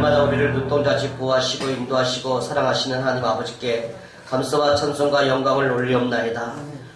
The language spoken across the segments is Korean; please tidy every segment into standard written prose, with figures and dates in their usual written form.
날마다 우리를 눈동자치 보호하시고 인도하시고 사랑하시는 하나님 아버지께 감사와 찬송과 영광을 올리옵나이다.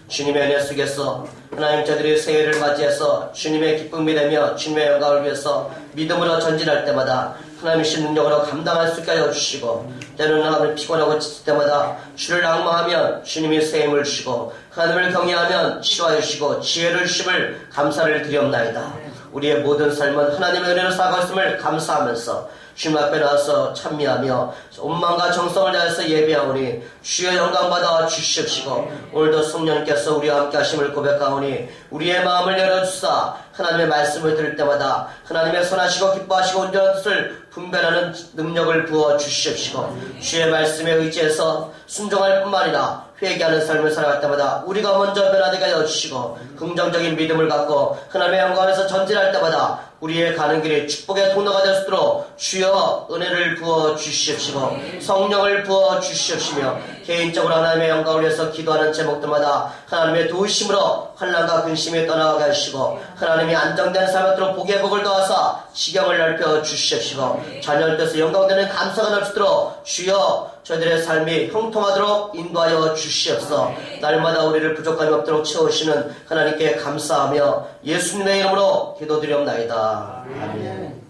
주님의 은혜 속에서 하나님 저들이 새해를 맞이해서 주님의 기쁨이 되며 주님의 영광을 위해서 믿음으로 전진할 때마다 하나님이신 능력으로 감당할 수 있게 하여 주시고, 때로는 하나님을 피곤하고 지칠 때마다 주를 낭망하면 주님이 새 힘을 주시고, 하나님을 경외하면 치료하여 주시고 지혜를 주심을 감사를 드리옵나이다. 우리의 모든 삶은 하나님의 은혜로 살아갔음을 감사하면서 주님 앞에 나와서 찬미하며 온 마음과 정성을 다해서 예배하오니 주의 영광받아 주시옵시고, 오늘도 성령님께서 우리와 함께 하심을 고백하오니 우리의 마음을 열어주사 하나님의 말씀을 들을 때마다 하나님의 선하시고 기뻐하시고 온전한 뜻을 분별하는 능력을 부어 주시옵시고, 주의 말씀에 의지해서 순종할 뿐만 아니라 회개하는 삶을 살아갈 때마다 우리가 먼저 변화되게 하여 주시고, 긍정적인 믿음을 갖고 하나님의 영광에서 전진할 때마다 우리의 가는 길이 축복의 통로가 될 수 있도록 주여 은혜를 부어 주시옵시고 성령을 부어 주시옵시며, 개인적으로 하나님의 영광을 위해서 기도하는 제목들마다 하나님의 도우심으로 환난과 근심이 떠나가게 하시고, 하나님이 안정된 삶으로 복의 복을 더하사 지경을 넓혀 주시옵시고, 자녀를 뜻에 영광되는 감사가 넘치도록 주여 저희들의 삶이 형통하도록 인도하여 주시옵소서. 날마다 우리를 부족함이 없도록 채우시는 하나님께 감사하며 예수님의 이름으로 기도드리옵나이다. 아멘.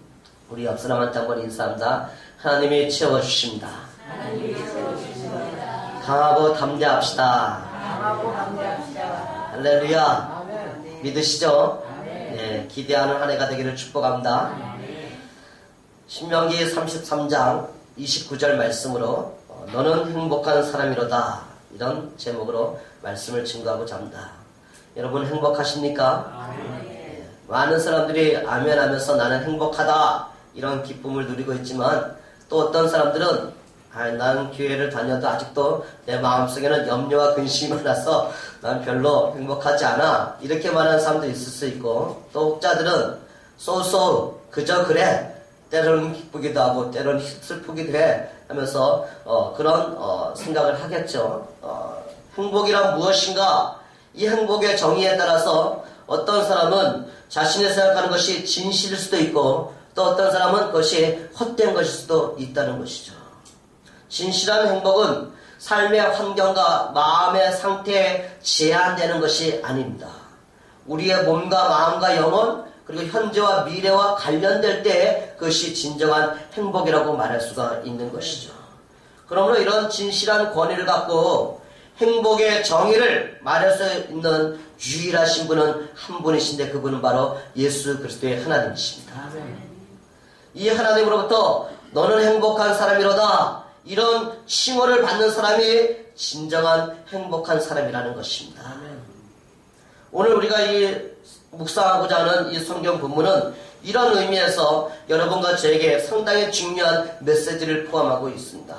우리 앞사람한테 한번 인사합니다. 하나님이 채워주십니다. 강하고 담대합시다. 할렐루야. 믿으시죠? 네, 기대하는 한 해가 되기를 축복합니다. 신명기 33장 29절 말씀으로 너는 행복한 사람이로다, 이런 제목으로 말씀을 증거하고자 합니다. 여러분 행복하십니까? 네, 많은 사람들이 아멘 하면서 나는 행복하다 이런 기쁨을 누리고 있지만, 또 어떤 사람들은 나는 교회를 다녀도 아직도 내 마음속에는 염려와 근심이 많아서 난 별로 행복하지 않아, 이렇게 말하는 사람도 있을 수 있고, 또 혹자들은 쏘쏘 그저 그래, 때로는 기쁘기도 하고 때로는 슬프기도 해 하면서 그런 생각을 하겠죠. 행복이란 무엇인가? 이 행복의 정의에 따라서 어떤 사람은 자신이 생각하는 것이 진실일 수도 있고, 또 어떤 사람은 그것이 헛된 것일 수도 있다는 것이죠. 진실한 행복은 삶의 환경과 마음의 상태에 제한되는 것이 아닙니다. 우리의 몸과 마음과 영혼, 그리고 현재와 미래와 관련될 때 그것이 진정한 행복이라고 말할 수가 있는 것이죠. 그러므로 이런 진실한 권위를 갖고 행복의 정의를 말할 수 있는 유일하신 분은 한 분이신데, 그분은 바로 예수 그리스도의 하나님이십니다. 이 하나님으로부터 너는 행복한 사람이로다, 이런 칭호를 받는 사람이 진정한 행복한 사람이라는 것입니다. 오늘 우리가 묵상하고자 하는 이 성경 본문은 이런 의미에서 여러분과 저에게 상당히 중요한 메시지를 포함하고 있습니다.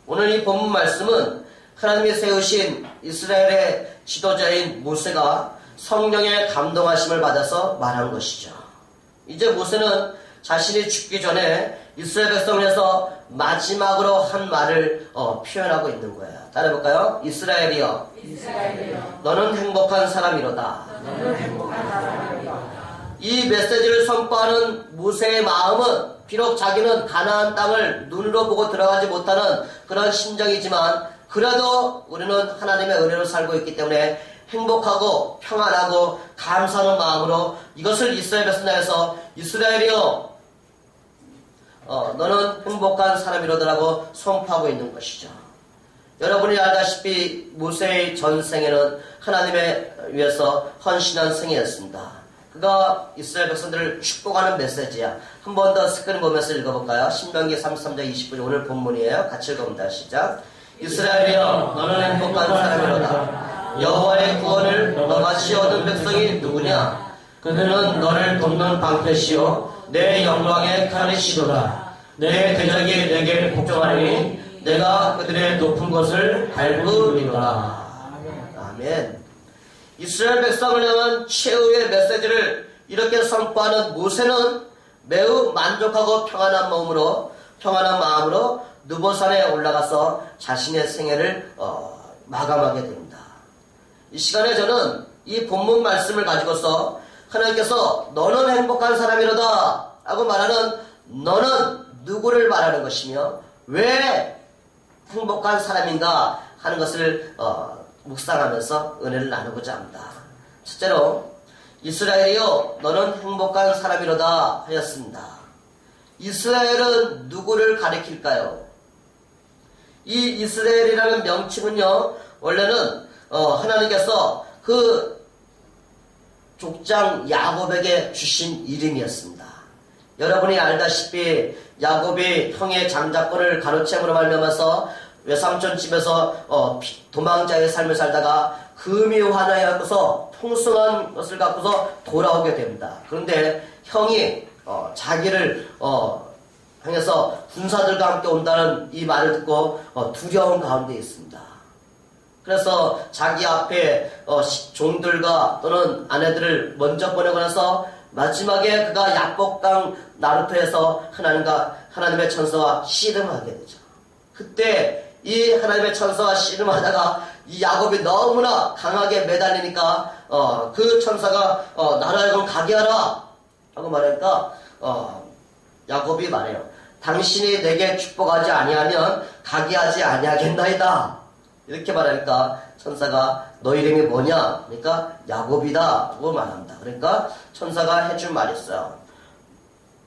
오늘 이 본문 말씀은 하나님이 세우신 이스라엘의 지도자인 모세가 성령의 감동하심을 받아서 말한 것이죠. 이제 모세는 자신이 죽기 전에 이스라엘 백성을 위해서 마지막으로 한 말을 표현하고 있는 거예요. 따라해볼까요? 이스라엘이여, 너는 행복한 사람이로다. 이 메시지를 선포하는 모세의 마음은 비록 자기는 가나안 땅을 눈으로 보고 들어가지 못하는 그런 심정이지만, 그래도 우리는 하나님의 은혜로 살고 있기 때문에 행복하고 평안하고 감사하는 마음으로 이것을 이스라엘 백성에서 이스라엘이여, 너는 행복한 사람이로다라고 선포하고 있는 것이죠. 여러분이 알다시피 모세의 전생에는 하나님에 위해서 헌신한 생이었습니다. 그가 이스라엘 백성들을 축복하는 메시지야. 한 번 더 스크린 보면서 읽어볼까요? 신명기 33장 29절 오늘 본문이에요. 같이 읽어봅니다. 시작. 이스라엘이여, 너는 행복한 사람이로다. 여호와의 구원을 너같이 얻은 백성이 누구냐? 그들은 너를 돕는 방패시오 내 영광의 칼이시로다. 내 대적이 내게 복종하니 내가 그들의 높은 것을 밟으리로다. 아멘. 이스라엘 백성을 향한 최후의 메시지를 이렇게 선포하는 모세는 매우 만족하고 평안한 마음으로 느보산에 올라가서 자신의 생애를 마감하게 됩니다. 이 시간에 저는 이 본문 말씀을 가지고서 하나님께서 너는 행복한 사람이로다 하고 말하는 너는 누구를 말하는 것이며 왜 행복한 사람인가 하는 것을 묵상하면서 은혜를 나누고자 합니다. 첫째로 이스라엘이여 너는 행복한 사람이로다 하였습니다. 이스라엘은 누구를 가리킬까요? 이 이스라엘이라는 명칭은요, 원래는 하나님께서 그 족장 야곱에게 주신 이름이었습니다. 여러분이 알다시피 야곱이 형의 장자권을 가로챈으로 말미암아서 외삼촌 집에서 도망자의 삶을 살다가 금이 하나여서 풍성한 것을 갖고서 돌아오게 됩니다. 그런데 형이 자기를 향해서 군사들과 함께 온다는 이 말을 듣고 두려운 가운데 있습니다. 그래서 자기 앞에 종들과 또는 아내들을 먼저 보내고 나서 마지막에 그가 약복강 나루터에서 하나님의 천사와 씨름하게 되죠. 그때 이 하나님의 천사와 씨름하다가 이 야곱이 너무나 강하게 매달리니까 그 천사가 나로 하여금 가게 하라 하고 말하니까 야곱이 말해요. 당신이 내게 축복하지 아니하면 가게 하지 아니하겠나이다. 이렇게 말하니까 천사가 너 이름이 뭐냐? 그러니까 야곱이다고 말합니다. 그러니까 천사가 해준 말이 있어요.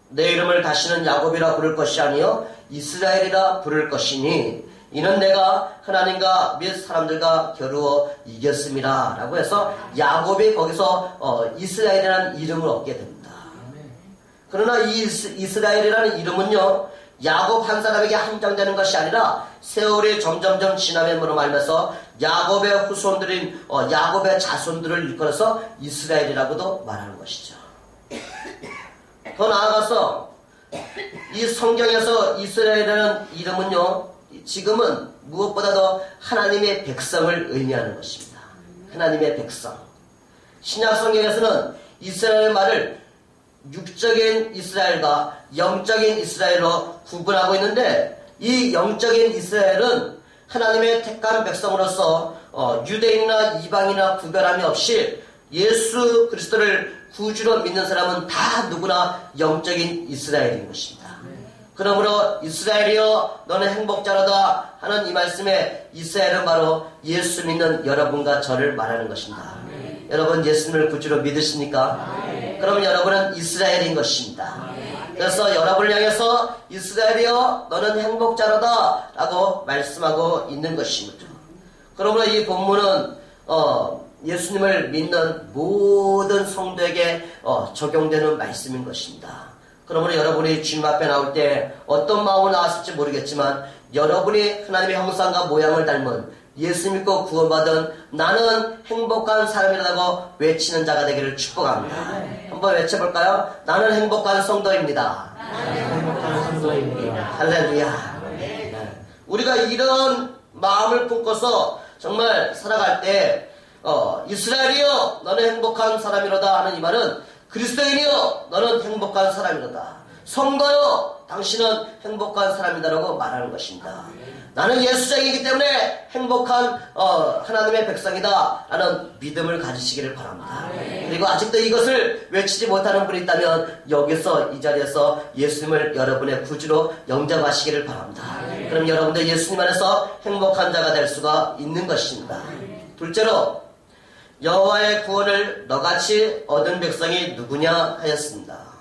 내 이름을 다시는 야곱이라 부를 것이 아니요 이스라엘이라 부를 것이니 이는 내가 하나님과 및 사람들과 겨루어 이겼음이라 라고 해서 야곱이 거기서 이스라엘이라는 이름을 얻게 됩니다. 그러나 이 이스라엘이라는 이름은요 야곱 한 사람에게 한정되는 것이 아니라 세월이 점점점 지남으로 말면서 야곱의 후손들인 야곱의 자손들을 일컬어서 이스라엘이라고도 말하는 것이죠. 더 나아가서 이 성경에서 이스라엘이라는 이름은요 지금은 무엇보다도 하나님의 백성을 의미하는 것입니다. 하나님의 백성. 신약 성경에서는 이스라엘 말을 육적인 이스라엘과 영적인 이스라엘로 구분하고 있는데 이 영적인 이스라엘은 하나님의 택한 백성으로서 유대인이나 이방이나 구별함이 없이 예수 그리스도를 구주로 믿는 사람은 다 누구나 영적인 이스라엘인 것입니다. 그러므로 이스라엘이여 너는 행복자로다 하는 이 말씀에 이스라엘은 바로 예수 믿는 여러분과 저를 말하는 것입니다. 여러분 예수님을 구주로 믿으십니까? 그러면 여러분은 이스라엘인 것입니다. 그래서 여러분을 향해서 이스라엘이여 너는 행복자로다 라고 말씀하고 있는 것입니다. 그러므로 이 본문은 예수님을 믿는 모든 성도에게 적용되는 말씀인 것입니다. 그러므로 여러분이 주님 앞에 나올 때 어떤 마음으로 나왔을지 모르겠지만 여러분이 하나님의 형상과 모양을 닮은 예수 믿고 구원받은 나는 행복한 사람이라고 외치는 자가 되기를 축복합니다. 한번 외쳐볼까요? 나는 행복한 성도입니다. 행복한 성도입니다. 할렐루야. 우리가 이런 마음을 품고서 정말 살아갈 때 이스라엘이여 너는 행복한 사람이로다 하는 이 말은 그리스도인이여 너는 행복한 사람이로다. 성도여 당신은 행복한 사람이다라고 말하는 것입니다. 나는 예수장이기 때문에 행복한 하나님의 백성이다 라는 믿음을 가지시기를 바랍니다. 그리고 아직도 이것을 외치지 못하는 분이 있다면 여기서 이 자리에서 예수님을 여러분의 구주로 영접하시기를 바랍니다. 그럼 여러분들 예수님 안에서 행복한 자가 될 수가 있는 것입니다. 둘째로 여호와의 구원을 너같이 얻은 백성이 누구냐 하였습니다.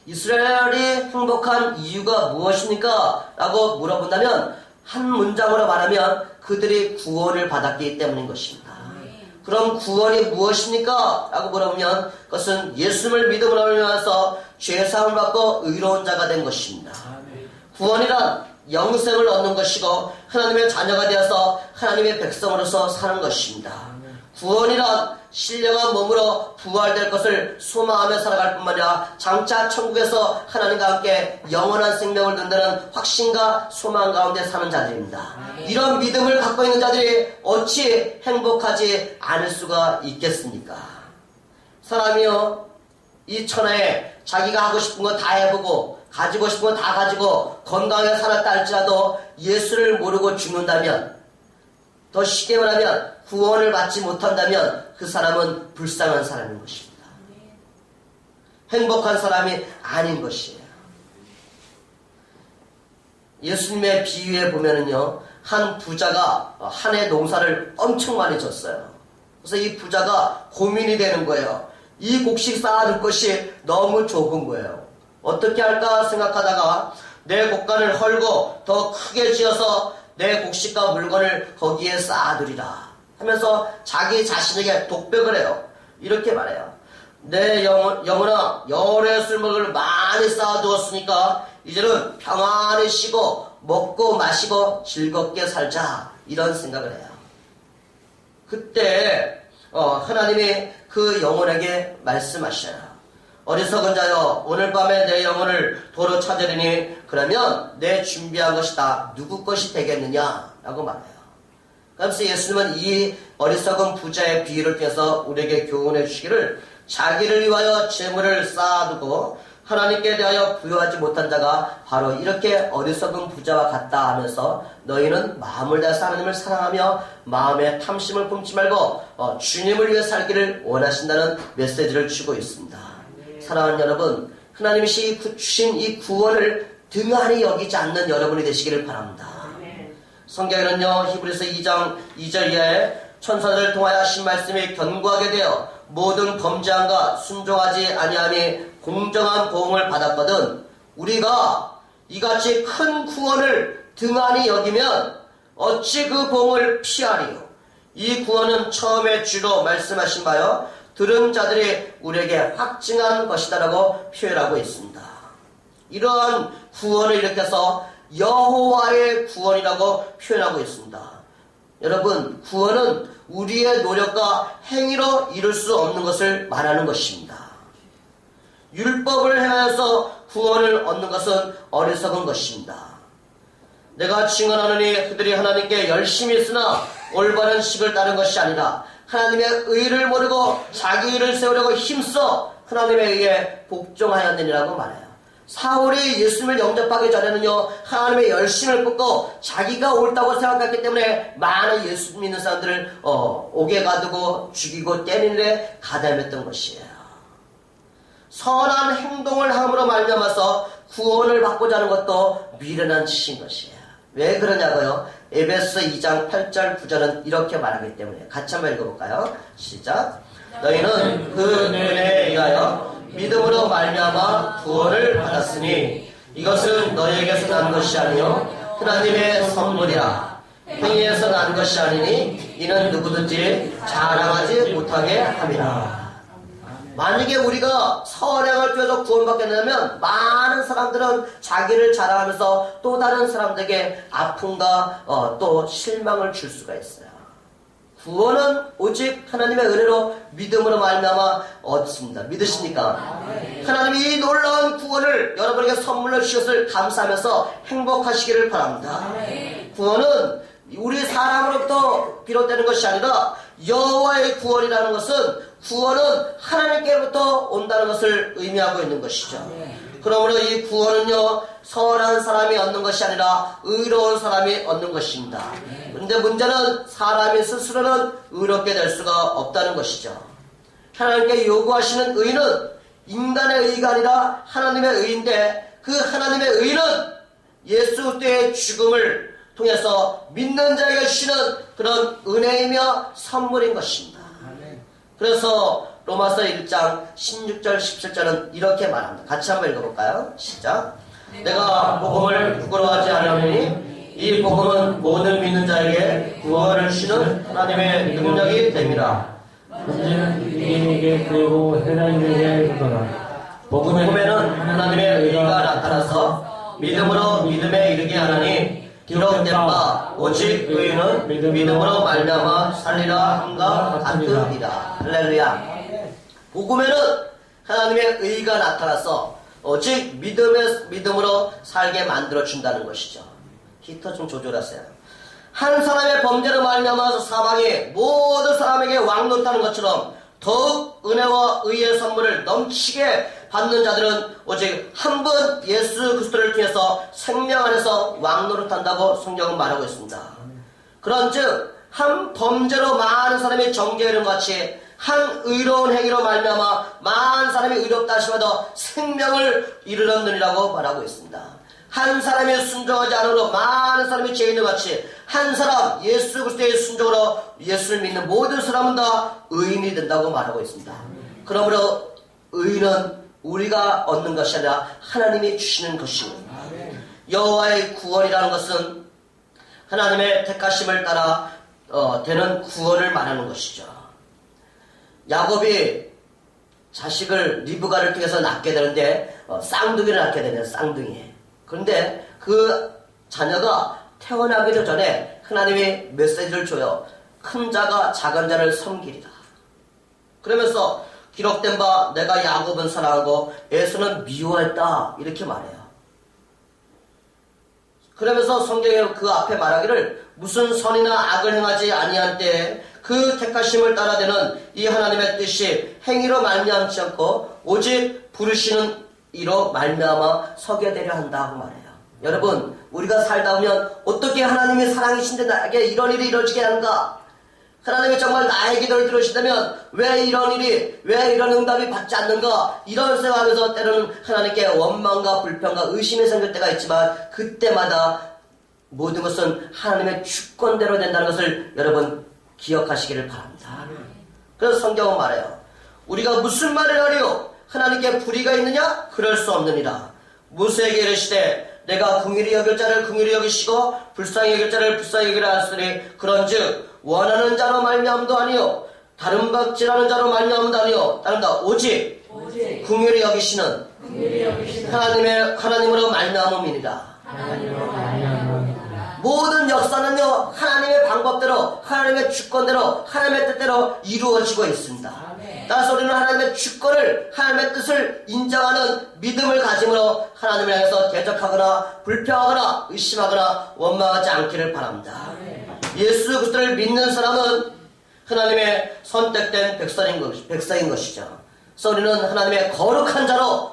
이스라엘이 행복한 이유가 무엇입니까? 라고 물어본다면 한 문장으로 말하면 그들이 구원을 받았기 때문인 것입니다. 그럼 구원이 무엇입니까? 라고 물어보면 그것은 예수님을 믿음으로 인해서 죄사함을 받고 의로운 자가 된 것입니다. 구원이란 영생을 얻는 것이고 하나님의 자녀가 되어서 하나님의 백성으로서 사는 것입니다. 구원이란 신령한 몸으로 부활될 것을 소망하며 살아갈 뿐만 아니라 장차 천국에서 하나님과 함께 영원한 생명을 얻는다는 확신과 소망 가운데 사는 자들입니다. 이런 믿음을 갖고 있는 자들이 어찌 행복하지 않을 수가 있겠습니까? 사람이요 이 천하에 자기가 하고 싶은 거 다 해보고 가지고 싶은 거 다 가지고 건강하게 살았다 할지라도 예수를 모르고 죽는다면, 더 쉽게 말하면 구원을 받지 못한다면 그 사람은 불쌍한 사람인 것입니다. 행복한 사람이 아닌 것이에요. 예수님의 비유에 보면은요, 한 부자가 한 해 농사를 엄청 많이 졌어요. 그래서 이 부자가 고민이 되는 거예요. 이 곡식 쌓아둘 것이 너무 좁은 거예요. 어떻게 할까 생각하다가 내 곡간을 헐고 더 크게 지어서 내 곡식과 물건을 거기에 쌓아두리라 하면서 자기 자신에게 독백을 해요. 이렇게 말해요. 내 영혼아, 여러 술먹을 많이 쌓아두었으니까 이제는 평안히 쉬고 먹고 마시고 즐겁게 살자, 이런 생각을 해요. 그때 하나님이 그 영혼에게 말씀하셔요. 어리석은 자여, 오늘 밤에 내 영혼을 도로 찾으리니 그러면 내 준비한 것이 다 누구 것이 되겠느냐 라고 말해요. 그래서 예수님은 이 어리석은 부자의 비유를 통해서 우리에게 교훈해 주시기를, 자기를 위하여 재물을 쌓아두고 하나님께 대하여 부여하지 못한 자가 바로 이렇게 어리석은 부자와 같다 하면서, 너희는 마음을 다해서 하나님을 사랑하며 마음에 탐심을 품지 말고 주님을 위해 살기를 원하신다는 메시지를 주고 있습니다. 사랑하는 여러분, 하나님이 주신 이 구원을 등한히 여기지 않는 여러분이 되시기를 바랍니다. 성경에는요, 히브리서 2장 2절 이하에 천사들을 통하여 하신 말씀이 견고하게 되어 모든 범죄함과 순종하지 아니함이 공정한 보응을 받았거든 우리가 이같이 큰 구원을 등한히 여기면 어찌 그 보응을 피하리요. 이 구원은 처음에 주로 말씀하신 바요 들은 자들이 우리에게 확증한 것이다라고 표현하고 있습니다. 이러한 구원을 일으켜서 여호와의 구원이라고 표현하고 있습니다. 여러분, 구원은 우리의 노력과 행위로 이룰 수 없는 것을 말하는 것입니다. 율법을 행하여서 구원을 얻는 것은 어리석은 것입니다. 내가 증언하노니 그들이 하나님께 열심히 있으나 올바른 식을 따른 것이 아니라 하나님의 의를 모르고 자기 의를 세우려고 힘써 하나님에 의해 복종하였느니라고 말해요. 사울이 예수님을 영접하기 전에는요, 하나님의 열심을 뻗고 자기가 옳다고 생각했기 때문에 많은 예수 믿는 사람들을 옥에 가두고 죽이고 때리는데 가담했던 것이에요. 선한 행동을 함으로 말미암아서 구원을 받고자 하는 것도 미련한 짓인 것이에요. 왜 그러냐고요? 에베소 2장 8절 9절은 이렇게 말하기 때문에 같이 한번 읽어볼까요? 시작. 너희는 그 은혜에 의하여 믿음으로 말미암아 구원을 받았으니 이것은 너희에게서 난 것이 아니요 하나님의 선물이라. 행위에서 난 것이 아니니 이는 누구든지 자랑하지 못하게 함이라. 만약에 우리가 선행을 통해서 구원받게 되면 많은 사람들은 자기를 자랑하면서 또 다른 사람들에게 아픔과 또 실망을 줄 수가 있어요. 구원은 오직 하나님의 은혜로 믿음으로 말미암아 얻습니다. 믿으십니까? 하나님이 이 놀라운 구원을 여러분에게 선물로 주셨을 감사하면서 행복하시기를 바랍니다. 구원은 우리 사람으로부터 비롯되는 것이 아니라 여호와의 구원이라는 것은 구원은 하나님께로부터 온다는 것을 의미하고 있는 것이죠. 그러므로 이 구원은요, 선한 사람이 얻는 것이 아니라 의로운 사람이 얻는 것입니다. 그런데 문제는 사람이 스스로는 의롭게 될 수가 없다는 것이죠. 하나님께 요구하시는 의는 인간의 의가 아니라 하나님의 의인데, 그 하나님의 의는 예수 그리스도의 죽음을 통해서 믿는 자에게 주시는 그런 은혜이며 선물인 것입니다. 그래서 로마서 1장 16절 17절은 이렇게 말합니다. 같이 한번 읽어볼까요? 시작. 내가 복음을 부끄러워하지 않으니 이 복음은 모든 믿는 자에게 구원을 주시는 하나님의 능력이 됨이라. 문제는 유대인에게 그리고 헬라인에게 그거라. 복음에는 하나님의 의가 나타나서 믿음으로 믿음에 이르게 하나니 기록된 바 오직 의인은 믿음으로 말미암아 살리라 함과 같으리라. 할렐루야. 복음에는 하나님의 의가 나타나서 오직 믿음으로 살게 만들어 준다는 것이죠. 히터 좀 조절하세요. 한 사람의 범죄로 말미암아서 사방에 모든 사람에게 왕노릇하는 것처럼 더욱 은혜와 의의 선물을 넘치게 받는 자들은 오직 한 분 예수 그리스도를 통해서 생명 안에서 왕노릇한다고 성경은 말하고 있습니다. 그런즉 한 범죄로 많은 사람이 정죄에 이른 것 같이 한 의로운 행위로 말미암아 많은 사람이 의롭다 하시면서 생명을 이르렀느니라고 말하고 있습니다. 한 사람이 순종하지 않으므로 많은 사람이 죄인과 같이 한 사람 예수 그리스도의 순종으로 예수를 믿는 모든 사람은 다 의인이 된다고 말하고 있습니다. 그러므로 의인은 우리가 얻는 것이 아니라 하나님이 주시는 것이고, 여호와의 구원이라는 것은 하나님의 택하심을 따라 되는 구원을 말하는 것이죠. 야곱이 자식을 리브가를 통해서 낳게 되는데 쌍둥이를 낳게 되네요. 쌍둥이. 그런데 그 자녀가 태어나기도 전에 하나님이 메시지를 줘요. 큰 자가 작은 자를 섬기리라. 그러면서 기록된 바 내가 야곱은 사랑하고 에서는 미워했다 이렇게 말해요. 그러면서 성경에 그 앞에 말하기를 무슨 선이나 악을 행하지 아니한 때에 그 택하심을 따라되는 이 하나님의 뜻이 행위로 말미암지 않고 오직 부르시는 이로 말미암아 서게 되려 한다고 말해요. 여러분, 우리가 살다 보면 어떻게 하나님의 사랑이신데 나에게 이런 일이 이루어지게 하는가? 하나님이 정말 나의 기도를 들으시다면 왜 이런 일이, 왜 이런 응답이 받지 않는가? 이런 생각하면서 때로는 하나님께 원망과 불평과 의심이 생길 때가 있지만 그때마다 모든 것은 하나님의 주권대로 된다는 것을 여러분 기억하시기를 바랍니다. 그래서 성경은 말해요. 우리가 무슨 말을 하리요? 하나님께 불의가 있느냐? 그럴 수 없느니라. 모세에게 이르시되 내가 긍휼히 여길 자를 긍휼히 여기시고 불쌍히 여길 자를 불쌍히 여기라 하시니 그런즉 원하는 자로 말미암도 아니요 다른 박질하는 자로 말미암도 아니요 다른다 오직 긍휼히 여기시는 하나님으로 말미암음이니라. 모든 역사는요 하나님의 방법대로 하나님의 주권대로 하나님의 뜻대로 이루어지고 있습니다. 따라서 우리는 하나님의 주권을 하나님의 뜻을 인정하는 믿음을 가짐으로 하나님을 향해서 대적하거나 불평하거나 의심하거나 원망하지 않기를 바랍니다. 예수 그리스도를 믿는 사람은 하나님의 선택된 백성인 것이죠. 그래서 우리는 하나님의 거룩한 자로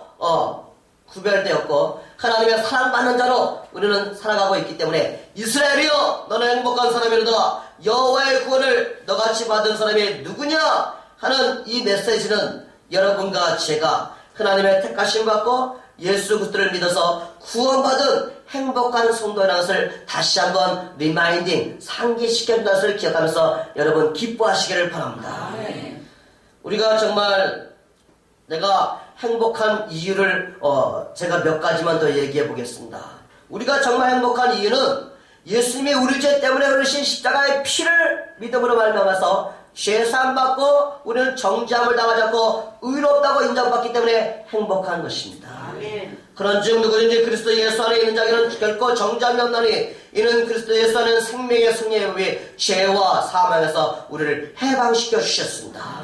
구별되었고 하나님의 사랑받는 자로 우리는 살아가고 있기 때문에 이스라엘이여 너는 행복한 사람이로다. 여호와의 구원을 너같이 받은 사람이 누구냐 하는 이 메시지는 여러분과 제가 하나님의 택하심 받고 예수 그리스도를 믿어서 구원받은 행복한 성도라는 것을 다시 한번 리마인딩 상기시켜준다는 것을 기억하면서 여러분 기뻐하시기를 바랍니다. 우리가 정말 내가 행복한 이유를 제가 몇 가지만 더 얘기해 보겠습니다. 우리가 정말 행복한 이유는 예수님이 우리 죄 때문에 흘리신 십자가의 피를 믿음으로 말미암아서 죄사함 받고 우리는 정죄함을 당하지 않고 의롭다고 인정받기 때문에 행복한 것입니다. 그런즉 누구든지 그리스도 예수 안에 있는 자에게는 결코 정죄함이 없나니 이는 그리스도 예수 안에는 생명의 승리의 법이 죄와 사망에서 우리를 해방시켜 주셨습니다.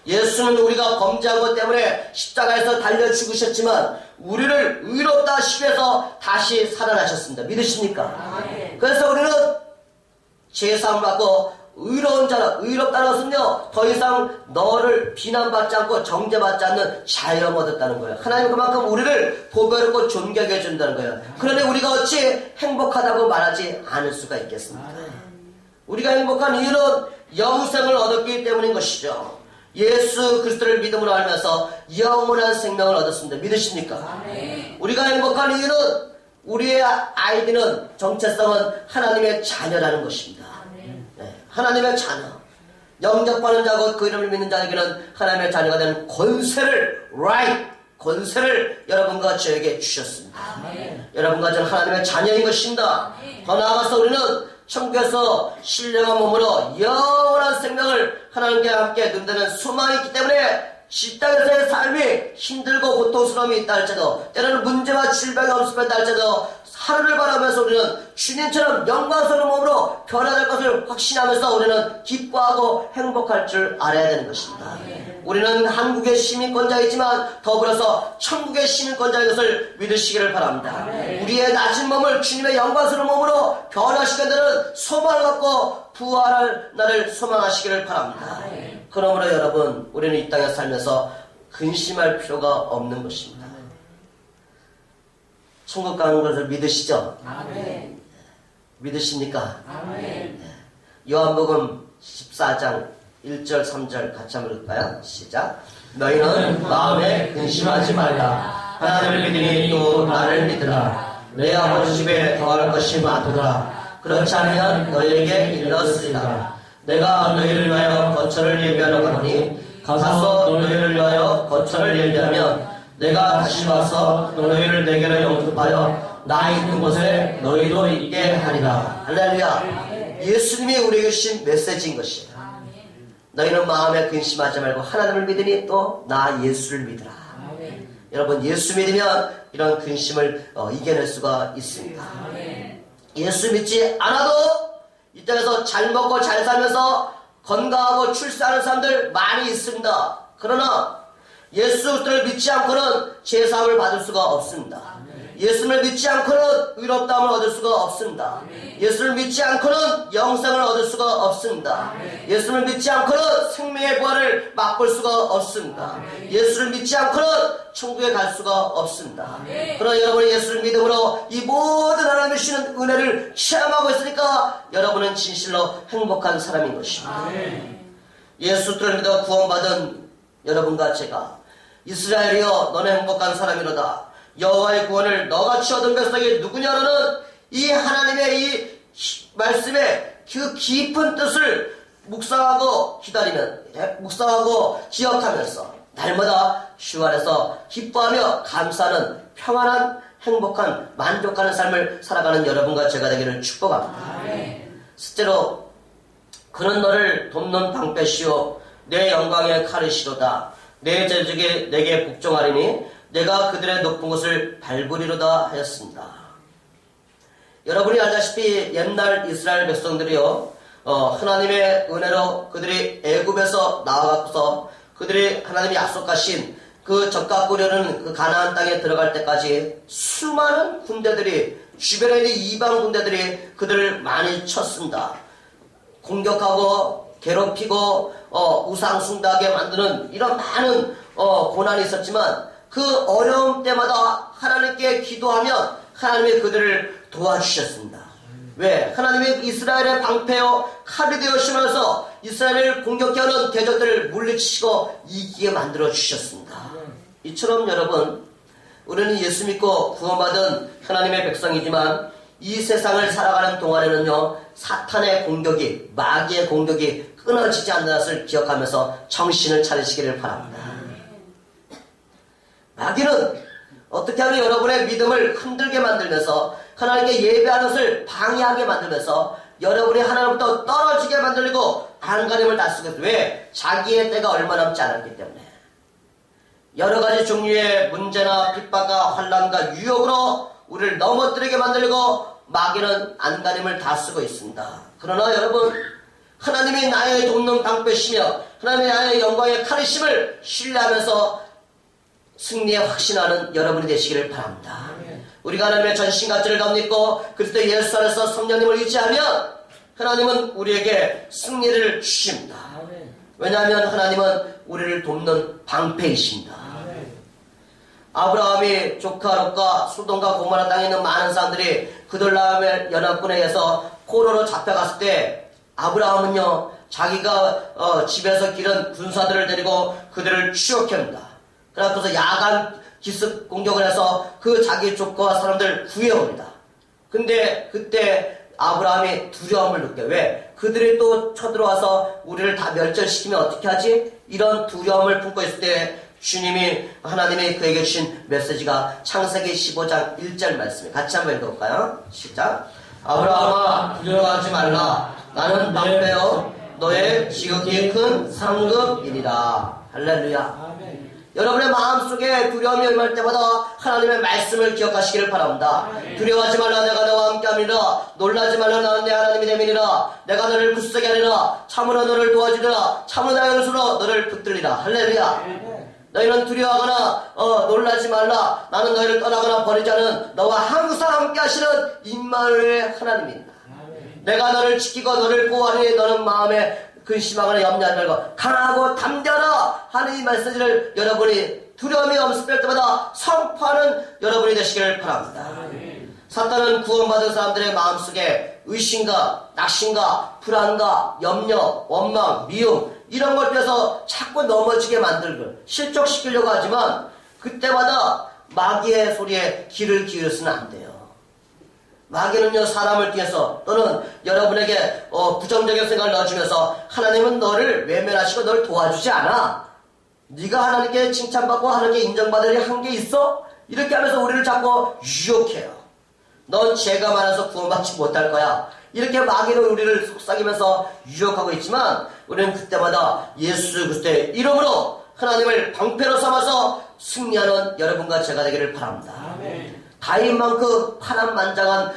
예수는 우리가 범죄한 것 때문에 십자가에서 달려 죽으셨지만 우리를 의롭다 하시기 위해서 다시 살아나셨습니다. 믿으십니까? 그래서 우리는 죄사함 받고 의로운 자라, 의롭다는 것은요 더 이상 너를 비난받지 않고 정죄받지 않는 자유를 얻었다는 거예요. 하나님 그만큼 우리를 보배롭고 존귀하게 해준다는 거예요. 그런데 우리가 어찌 행복하다고 말하지 않을 수가 있겠습니까? 우리가 행복한 이유는 영생을 얻었기 때문인 것이죠. 예수 그리스도를 믿음으로 알면서 영원한 생명을 얻었습니다. 믿으십니까? 우리가 행복한 이유는 우리의 아이디는 정체성은 하나님의 자녀라는 것입니다. 하나님의 자녀, 영접받는 자고 그 이름을 믿는 자에게는 하나님의 자녀가 되는 권세를 여러분과 저에게 주셨습니다. 여러분과 저는 하나님의 자녀인 것입니다. 더 나아가서 우리는 천국에서 신령한 몸으로 영원한 생명을 하나님께 함께 누린다는 소망이 있기 때문에 이 땅에서의 삶이 힘들고 고통스러움이 있다 할지라도 때로는 문제와 질병이 엄습한다 할지라도 하늘을 바라면서 우리는 주님처럼 영광스러운 몸으로 변화될 것을 확신하면서 우리는 기뻐하고 행복할 줄 알아야 되는 것입니다. 우리는 한국의 시민권자이지만 더불어서 천국의 시민권자인 것을 믿으시기를 바랍니다. 우리의 낮은 몸을 주님의 영광스러운 몸으로 변화시켜드는 소망을 갖고 부활할 날을 소망하시기를 바랍니다. 그러므로 여러분 우리는 이 땅에 살면서 근심할 필요가 없는 것입니다. 천국 가는 것을 믿으시죠? 아멘. 믿으십니까? 아멘. 요한복음 14장 1절 3절 같이 한번 읽을까요? 시작. 너희는 마음에 근심하지 말라. 하나님을 믿으니 또 나를 믿으라. 내 아버지 집에 더할 것이 많도다. 그렇지 않으면 너희에게 일렀으리라. 내가 너희를 위하여 거처를 예비하러 가노니 가서 너희를 위하여 거처를 예비하면 내가 다시 와서 너희를 내게로 영접하여 나 있는 곳에 너희도 있게 하리라. 할렐루야. 예수님이 우리에게 주신 메시지인 것이에요. 너희는 마음에 근심하지 말고 하나님을 믿으니 또 나 예수를 믿으라. 여러분, 예수 믿으면 이런 근심을 이겨낼 수가 있습니다. 예수 믿지 않아도 이 땅에서 잘 먹고 잘 살면서 건강하고 출세하는 사람들 많이 있습니다. 그러나 예수를 믿지 않고는 제사함을 받을 수가 없습니다. 예수를 믿지 않고는 의롭다함을 얻을 수가 없습니다. 예수를 믿지 않고는 영생을 얻을 수가 없습니다. 예수를 믿지 않고는 생명의 부활을 맛볼 수가 없습니다. 예수를 믿지 않고는 천국에 갈 수가 없습니다. 그러나 여러분이 예수를 믿음으로 이 모든 하나님이 주시는 은혜를 체험하고 있으니까 여러분은 진실로 행복한 사람인 것입니다. 예수를 믿어 구원받은 여러분과 제가 이스라엘이여 너는 행복한 사람이로다. 여호와의 구원을 너같이 얻은 백성이 누구냐라는 이 하나님의 이 말씀의 그 깊은 뜻을 묵상하고 기다리면, 묵상하고 기억하면서 날마다 주 안에서 기뻐하며 감사하는 평안한 행복한 만족하는 삶을 살아가는 여러분과 제가 되기를 축복합니다. 셋째로 그는 너를 돕는 방패시오 내 영광의 칼이시로다. 내 재직이 내게 복종하리니 내가 그들의 높은 곳을 밟으리로다 하였습니다. 여러분이 알다시피 옛날 이스라엘 백성들이요, 하나님의 은혜로 그들이 애굽에서 나와서 그들이 하나님이 약속하신 그 젖과 꿀이는 그 가나안 땅에 들어갈 때까지 수많은 군대들이, 주변에 있는 이방 군대들이 그들을 많이 쳤습니다. 공격하고 괴롭히고 우상숭배하게 만드는 이런 많은 고난이 있었지만 그 어려움 때마다 하나님께 기도하면 하나님이 그들을 도와주셨습니다. 왜? 하나님이 이스라엘의 방패요 칼이 되어시면서 이스라엘을 공격하는 대적들을 물리치시고 이기게 만들어 주셨습니다. 이처럼 여러분, 우리는 예수 믿고 구원받은 하나님의 백성이지만 이 세상을 살아가는 동안에는요, 사탄의 공격이, 마귀의 공격이 끊어지지 않는 것을 기억하면서 정신을 차리시기를 바랍니다. 마귀는 어떻게 하면 여러분의 믿음을 흔들게 만들면서 하나님께 예배하는 것을 방해하게 만들면서 여러분이 하나님부터 떨어지게 만들고 안간힘을 다 쓰겠어요. 왜? 자기의 때가 얼마 남지 않았기 때문에. 여러 가지 종류의 문제나 핍박과 환난과 유혹으로 우리를 넘어뜨리게 만들고 마귀는 안간힘을 다 쓰고 있습니다. 그러나 여러분, 하나님이 나의 돕는 방패시며 하나님이 나의 영광의 칼이심을 신뢰하면서 승리에 확신하는 여러분이 되시기를 바랍니다. 우리가 하나님의 전신갑주를 덧입고 그리스도 예수 안에서 성령님을 의지하면 하나님은 우리에게 승리를 주십니다. 왜냐하면 하나님은 우리를 돕는 방패이십니다. 아브라함이 조카 롯과 소돔과 고모라 땅에 있는 많은 사람들이 그돌라움의 연합군에 의해서 포로로 잡혀갔을 때 아브라함은요, 자기가 집에서 기른 군사들을 데리고 그들을 추격합니다. 그래서 야간 기습 공격을 해서 그 자기 조카와 사람들 구해옵니다. 근데 그때 아브라함이 두려움을 느껴요. 왜? 그들이 또 쳐들어와서 우리를 다 멸절시키면 어떻게 하지? 이런 두려움을 품고 있을 때 주님이, 하나님이 그에게 주신 메시지가 창세기 15장 1절 말씀이에요. 같이 한번 읽어볼까요? 시작. 아브라함아, 두려워하지 말라. 나는 방패여 너의 지극히 큰 상급이니라. 할렐루야. 여러분의 마음속에 두려움이 임할 때마다 하나님의 말씀을 기억하시기를 바랍니다. 두려워하지 말라. 내가 너와 함께함이라. 놀라지 말라. 나는 내 하나님이 됨이니라. 내가 너를 굳세게 하리라. 참으로 너를 도와주리라. 참으로 나의 손으로 너를 붙들리라. 할렐루야. 너희는 두려워하거나 놀라지 말라. 나는 너희를 떠나거나 버리지 않은 너와 항상 함께 하시는 임마누엘의 하나님입니다. 내가 너를 지키고 너를 보호하니 너는 마음에 근심하거나 염려하지 말고 강하고 담대하라 하는 이 메시지를 여러분이 두려움이 엄습할 때마다 선포하는 여러분이 되시기를 바랍니다. 사탄은 구원받은 사람들의 마음속에 의심과 낙심과 불안과 염려, 원망, 미움 이런 걸 통해서 자꾸 넘어지게 만들고 실족시키려고 하지만 그때마다 마귀의 소리에 귀를 기울여서는 안 돼요. 마귀는요, 사람을 통해서 또는 여러분에게 부정적인 생각을 넣어주면서 하나님은 너를 외면하시고 너를 도와주지 않아. 네가 하나님께 칭찬받고 하나님께 인정받을 일 한 게 있어? 이렇게 하면서 우리를 자꾸 유혹해요. 넌 죄가 많아서 구원받지 못할 거야. 이렇게 마귀는 우리를 속삭이면서 유혹하고 있지만 우리는 그때마다 예수 그리스도의 이름으로 하나님을 방패로 삼아서 승리하는 여러분과 제가 되기를 바랍니다. 다윗만큼 파란만장한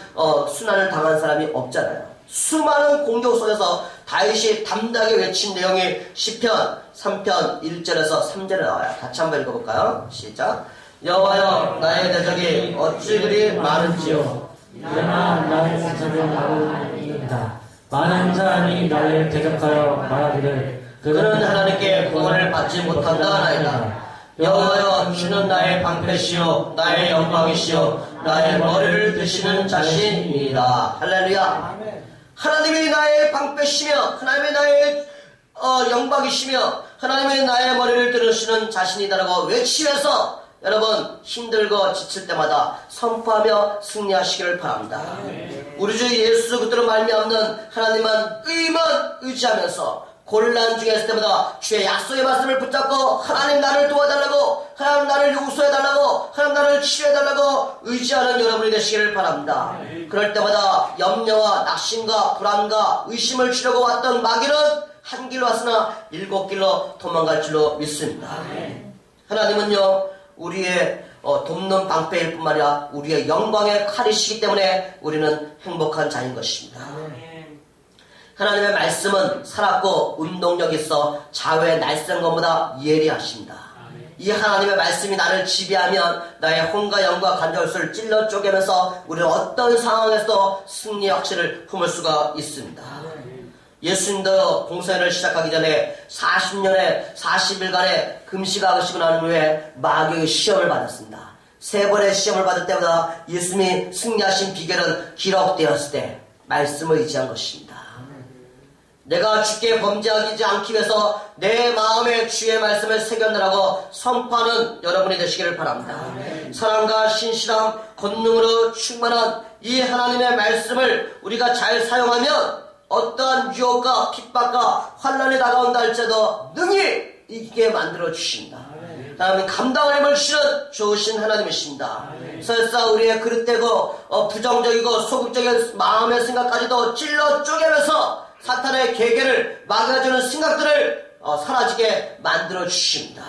순환을 당한 사람이 없잖아요. 수많은 공격 속에서 다윗이 담대하게 외친 내용이 시편 3편 1절에서 3절에 나와요. 같이 한번 읽어볼까요? 시작. 여호와여 나의 대적이 어찌 그리 많은지요. 그러나 나의 사정을 나를 이긴다. 많은 사람이 나를 대적하여 말하기를 그는 하나님께 구원을 받지 못한다 하나이다. 여호와여 주는 나의 방패시요 나의 영광이시요 나의 머리를 드시는 자신이니이다. 할렐루야. 하나님이 나의 방패시며 하나님이 나의 영광이시며 하나님이 나의 머리를 들으시는 자신이다라고 외치면서 여러분 힘들고 지칠 때마다 선포하며 승리하시기를 바랍니다. 우리 주 예수 그리스도로 말미암는 하나님만 의만 의지하면서 곤란 중에 있을 때마다 주의 약속의 말씀을 붙잡고 하나님 나를 도와달라고 하나님 나를 용서해달라고 하나님 나를 치료해달라고 의지하는 여러분이 되시기를 바랍니다. 그럴 때마다 염려와 낙심과 불안과 의심을 주려고 왔던 마귀는 한 길로 왔으나 7길로 도망갈 줄로 믿습니다. 하나님은요 우리의 돕는 방패일 뿐만 아니라 우리의 영광의 칼이시기 때문에 우리는 행복한 자인 것입니다. 하나님의 말씀은 살았고 운동력 있어 좌우의 날쌘 것보다 예리하십니다. 이 하나님의 말씀이 나를 지배하면 나의 혼과 영과 간절수를 찔러 쪼개면서 우리는 어떤 상황에서도 승리의 확신을 품을 수가 있습니다. 예수님도 공생애를 시작하기 전에 40일간의 금식하시고 난 후에 마귀의 시험을 받았습니다. 3번의 시험을 받을 때마다 예수님이 승리하신 비결은 기록되었을 때 말씀을 의지한 것입니다. 내가 주께 범죄하지 않기 위해서 내 마음에 주의 말씀을 새겨내라고 선포하는 여러분이 되시기를 바랍니다. 사랑과 신실함, 권능으로 충만한 이 하나님의 말씀을 우리가 잘 사용하면 어떠한 유혹과 핍박과 환난이 다가온다 할지라도 능히 이기게 만들어 주신다. 하나님 감당할 힘을 주시는 좋으신 하나님이십니다. 설사 우리의 그릇되고 부정적이고 소극적인 마음의 생각까지도 찔러 쪼개면서 사탄의 계계를 막아주는 생각들을 사라지게 만들어 주십니다.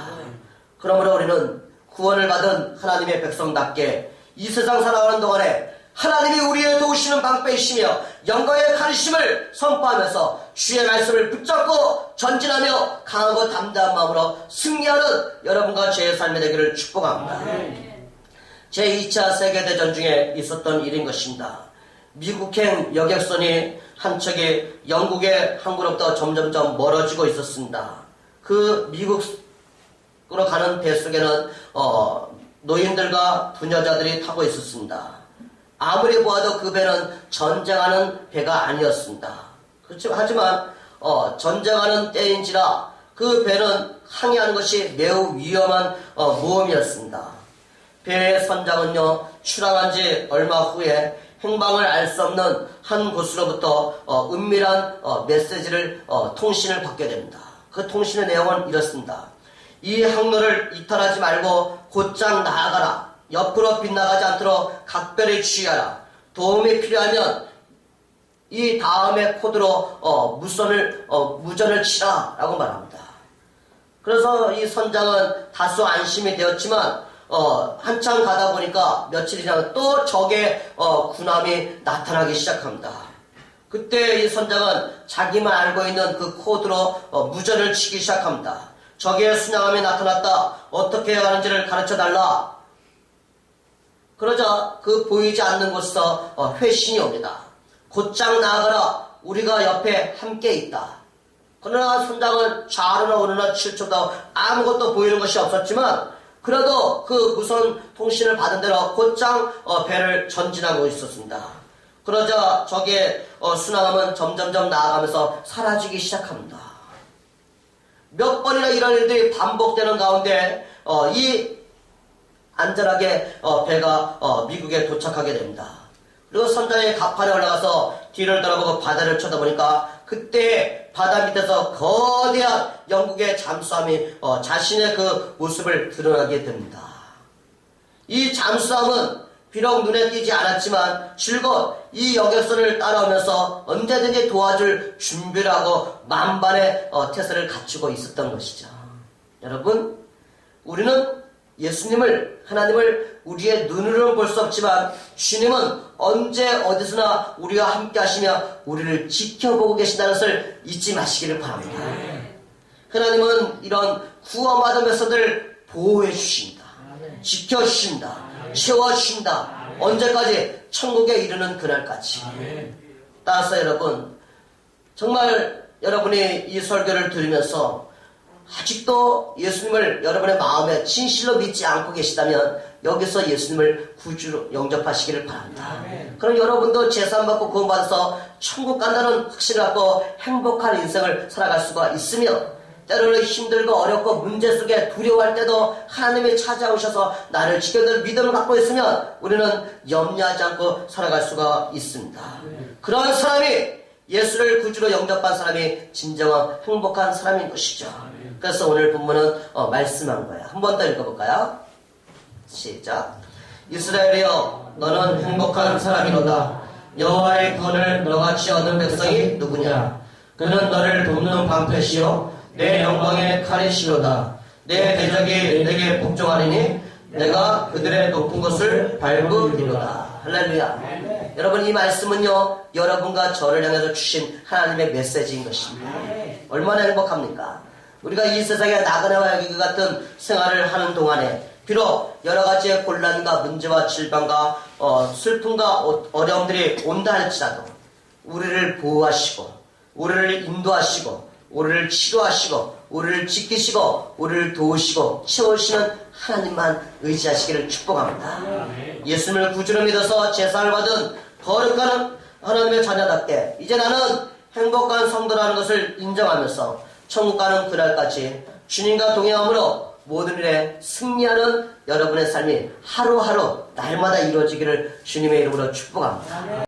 그러므로 우리는 구원을 받은 하나님의 백성답게 이 세상 살아가는 동안에 하나님이 우리의 도우시는 방패이시며 영광의 칼이심을 선포하면서 주의 말씀을 붙잡고 전진하며 강하고 담대한 마음으로 승리하는 여러분과 제 삶이 되기를 축복합니다. 제2차 세계대전 중에 있었던 일인 것입니다. 미국행 여객선이 한 척이 영국의 항구로부터 점점점 멀어지고 있었습니다. 그 미국으로 가는 배 속에는 노인들과 부녀자들이 타고 있었습니다. 아무리 보아도 그 배는 전쟁하는 배가 아니었습니다. 하지만 전쟁하는 때인지라 그 배는 항해하는 것이 매우 위험한 모험이었습니다. 배의 선장은요 출항한 지 얼마 후에 행방을 알 수 없는 한 곳으로부터 은밀한 메시지를 통신을 받게 됩니다. 그 통신의 내용은 이렇습니다. 이 항로를 이탈하지 말고 곧장 나아가라. 옆으로 빗나가지 않도록 각별히 주의하라. 도움이 필요하면 이 다음의 코드로 무전을 치라 라고 말합니다. 그래서 이 선장은 다소 안심이 되었지만 한참 가다 보니까 며칠이 지나면 또 적의 군함이 나타나기 시작합니다. 그때 이 선장은 자기만 알고 있는 그 코드로 무전을 치기 시작합니다. 적의 순양함이 나타났다. 어떻게 해야 하는지를 가르쳐달라. 그러자 그 보이지 않는 곳에서 회신이 옵니다. 곧장 나아가라. 우리가 옆에 함께 있다. 그러나 선장은 좌로나 우로나 7초도 아무것도 보이는 것이 없었지만 그래도 그 무선 통신을 받은 대로 곧장 배를 전진하고 있었습니다. 그러자 적의 순항함은 점점점 나아가면서 사라지기 시작합니다. 몇 번이나 이런 일들이 반복되는 가운데 안전하게 배가 미국에 도착하게 됩니다. 그리고 선장의 갑판에 올라가서 뒤를 돌아보고 바다를 쳐다보니까 그때 바다 밑에서 거대한 영국의 잠수함이 자신의 그 모습을 드러나게 됩니다. 이 잠수함은 비록 눈에 띄지 않았지만 즐거운 이 여객선을 따라오면서 언제든지 도와줄 준비를 하고 만반의 태세를 갖추고 있었던 것이죠. 여러분, 우리는 예수님을, 하나님을 우리의 눈으로는 볼 수 없지만 주님은 언제 어디서나 우리와 함께 하시며 우리를 지켜보고 계신다는 것을 잊지 마시기를 바랍니다. 하나님은 이런 구원받은 백성들을 보호해 주십니다. 지켜주신다. 채워주신다. 언제까지? 천국에 이르는 그날까지. 따라서 여러분, 정말 여러분이 이 설교를 들으면서 아직도 예수님을 여러분의 마음에 진실로 믿지 않고 계시다면 여기서 예수님을 구주로 영접하시기를 바랍니다. 그럼 여러분도 제사받고 구원받아서 천국 간다는 확신을 갖고 행복한 인생을 살아갈 수가 있으며, 때로는 힘들고 어렵고 문제 속에 두려워할 때도 하나님이 찾아오셔서 나를 지켜줄 믿음을 갖고 있으면 우리는 염려하지 않고 살아갈 수가 있습니다. 그런 사람이, 예수를 구주로 영접한 사람이 진정한 행복한 사람인 것이죠. 그래서 오늘 본문은 말씀한 거예요. 한 번 더 읽어볼까요? 시작. 이스라엘이여, 너는 행복한 사람이로다. 여호와의 구원을 너같이 얻은 백성이 누구냐? 그는 너를 돕는 방패시요 내 영광의 칼이시로다. 내 대적이 내게 복종하리니 내가 그들의 높은 곳을 밟으리로다. 할렐루야. 여러분, 이 말씀은요, 여러분과 저를 향해서 주신 하나님의 메시지인 것입니다. 얼마나 행복합니까? 우리가 이 세상에 나그네와 여기 같은 생활을 하는 동안에 비록 여러 가지의 곤란과 문제와 질병과 슬픔과 어려움들이 온다 할지라도 우리를 보호하시고 우리를 인도하시고 우리를 치료하시고 우리를 지키시고 우리를 도우시고 채우시는 하나님만 의지하시기를 축복합니다. 예수님을 구주로 믿어서 제사를 받은 거룩한 하나님의 자녀답게 이제 나는 행복한 성도라는 것을 인정하면서 천국 가는 그날까지 주님과 동행함으로 모든 일에 승리하는 여러분의 삶이 하루하루 날마다 이루어지기를 주님의 이름으로 축복합니다.